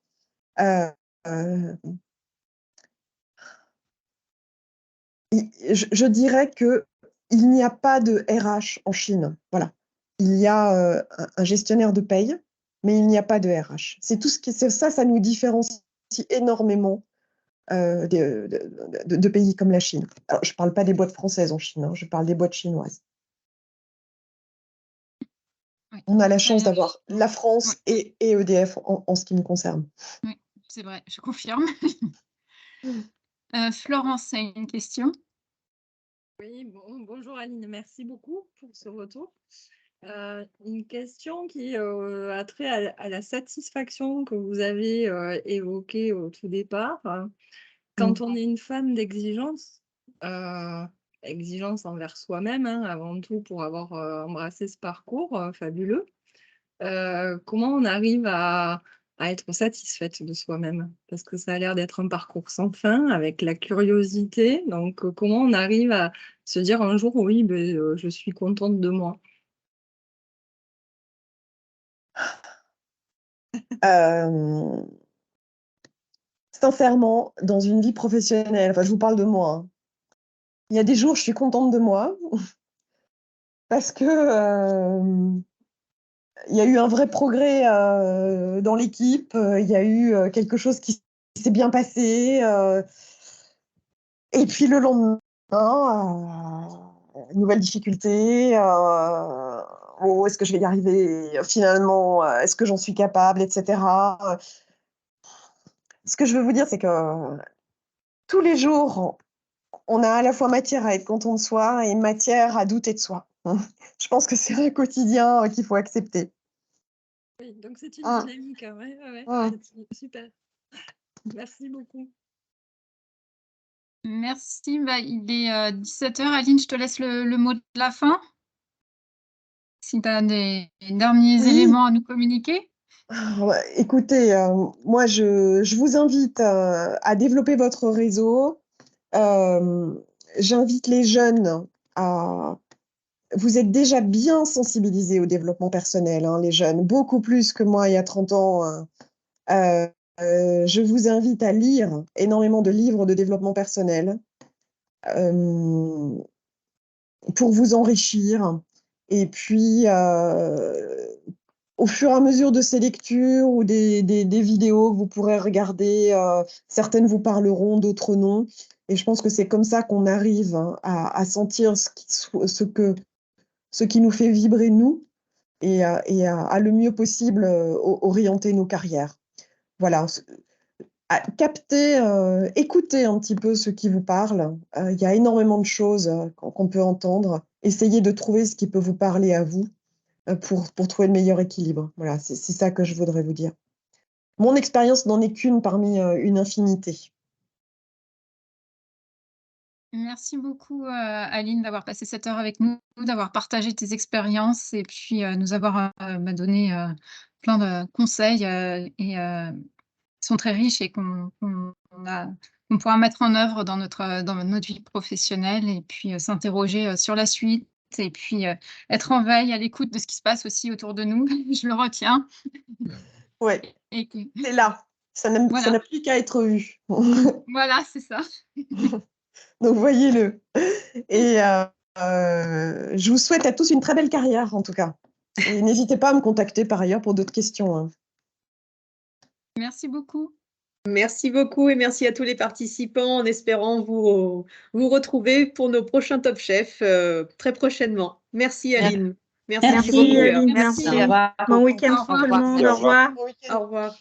je dirais qu'il n'y a pas de RH en Chine. Voilà. Il y a un gestionnaire de paye, mais il n'y a pas de RH. C'est tout ça nous différencie énormément de pays comme la Chine. Alors, je ne parle pas des boîtes françaises en Chine, hein, je parle des boîtes chinoises. Oui. On a la chance d'avoir la France et EDF en ce qui me concerne. Oui, c'est vrai, je confirme. Florence a une question. Oui, bonjour Aline, merci beaucoup pour ce retour. Une question qui a trait à la satisfaction que vous avez évoquée au tout départ. Quand on est une femme d'exigence, exigence envers soi-même, hein, avant tout pour avoir embrassé ce parcours fabuleux, comment on arrive à être satisfaite de soi-même? Parce que ça a l'air d'être un parcours sans fin avec la curiosité. Donc, comment on arrive se dire un jour, oui, je suis contente de moi. Sincèrement, dans une vie professionnelle, enfin, je vous parle de moi, hein. Il y a des jours, je suis contente de moi parce que il y a eu un vrai progrès dans l'équipe, il y a eu quelque chose qui s'est bien passé. Et puis le lendemain, nouvelle difficulté. Oh, est-ce que je vais y arriver? Finalement, est-ce que j'en suis capable, etc. Ce que je veux vous dire, c'est que tous les jours, on a à la fois matière à être content de soi et matière à douter de soi. Je pense que c'est un quotidien qu'il faut accepter. Oui, donc c'est une Ah. dynamique, hein, ouais, Ah. super. Merci beaucoup. Merci. Il est 17 h. Aline, je te laisse le mot de la fin. Si tu as des derniers éléments à nous communiquer. Écoutez, moi, je vous invite à développer votre réseau. J'invite les jeunes à... Vous êtes déjà bien sensibilisés au développement personnel, hein, les jeunes, beaucoup plus que moi il y a 30 ans. Je vous invite à lire énormément de livres de développement personnel pour vous enrichir. Et puis, au fur et à mesure de ces lectures ou des vidéos que vous pourrez regarder, certaines vous parleront, d'autres non. Et je pense que c'est comme ça qu'on arrive à sentir ce qui nous fait vibrer nous et à le mieux possible orienter nos carrières. Voilà, capter, écouter un petit peu ce qui vous parle. Il y a énormément de choses qu'on peut entendre. Essayez de trouver ce qui peut vous parler à vous pour trouver le meilleur équilibre. Voilà, c'est ça que je voudrais vous dire. Mon expérience n'en est qu'une parmi une infinité. Merci beaucoup, Aline, d'avoir passé cette heure avec nous, d'avoir partagé tes expériences et puis nous avoir donné plein de conseils qui sont très riches et qu'on pourra mettre en œuvre dans notre vie professionnelle et puis s'interroger sur la suite et puis être en veille à l'écoute de ce qui se passe aussi autour de nous. Je le retiens. Ouais, c'est là. Ça n'a Voilà. plus qu'à être vu. Voilà, c'est ça. Donc, voyez-le. Et je vous souhaite à tous une très belle carrière, en tout cas. Et n'hésitez pas à me contacter par ailleurs pour d'autres questions, hein. Merci beaucoup. Merci beaucoup et merci à tous les participants en espérant vous retrouver pour nos prochains Top Chef très prochainement. Merci Aline. Merci beaucoup. Aline, Merci. merci. Bon week-end tout le monde. Au revoir. Au revoir.